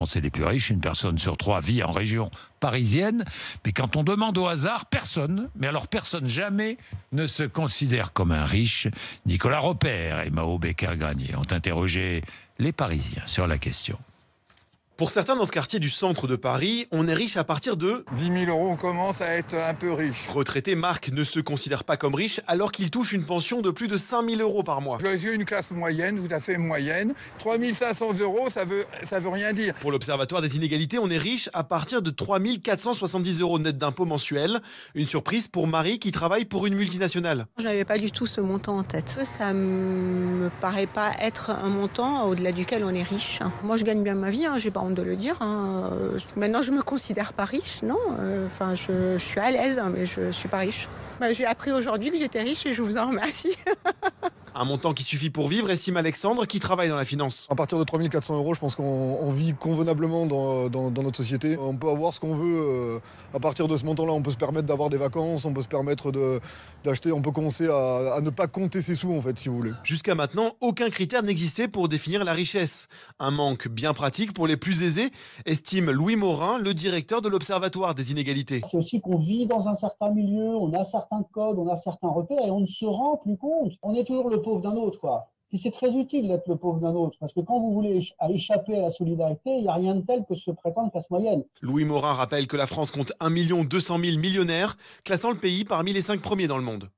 C'est les plus riches, une personne sur trois vit en région parisienne, mais quand on demande au hasard, personne, mais alors personne jamais ne se considère comme un riche. Nicolas Robert et Mao Becker-Granier ont interrogé les Parisiens sur la question. Pour certains dans ce quartier du centre de Paris, on est riche à partir de 10 000 euros, on commence à être un peu riche. Retraité, Marc ne se considère pas comme riche alors qu'il touche une pension de plus de 5 000 euros par mois. Je suis une classe moyenne, tout à fait moyenne. 3 500 euros, ça veut rien dire. Pour l'Observatoire des inégalités, on est riche à partir de 3 470 euros net d'impôts mensuels. Une surprise pour Marie qui travaille pour une multinationale. Je n'avais pas du tout ce montant en tête. Ça me paraît pas être un montant au-delà duquel on est riche. Moi, je gagne bien ma vie, j'ai pas honte de le dire. Maintenant, je me considère pas riche, non. Je suis à l'aise, mais je suis pas riche. J'ai appris aujourd'hui que j'étais riche et je vous en remercie. Un montant qui suffit pour vivre, estime Alexandre, qui travaille dans la finance. À partir de 3 400 euros, je pense qu'on vit convenablement dans notre société. On peut avoir ce qu'on veut. À partir de ce montant-là, on peut se permettre d'avoir des vacances, on peut se permettre d'acheter, on peut commencer à ne pas compter ses sous, en fait, si vous voulez. Jusqu'à maintenant, aucun critère n'existait pour définir la richesse. Un manque bien pratique pour les plus aisés, estime Louis Morin, le directeur de l'Observatoire des inégalités. C'est aussi qu'on vit dans un certain milieu, on a certains codes, on a certains repères et on ne se rend plus compte. On est toujours le pauvre d'un autre, quoi. Et c'est très utile d'être le pauvre d'un autre, parce que quand vous voulez échapper à la solidarité, il n'y a rien de tel que se prétendre classe moyenne. Louis Morin rappelle que la France compte 1 200 000 millionnaires, classant le pays parmi les 5 premiers dans le monde.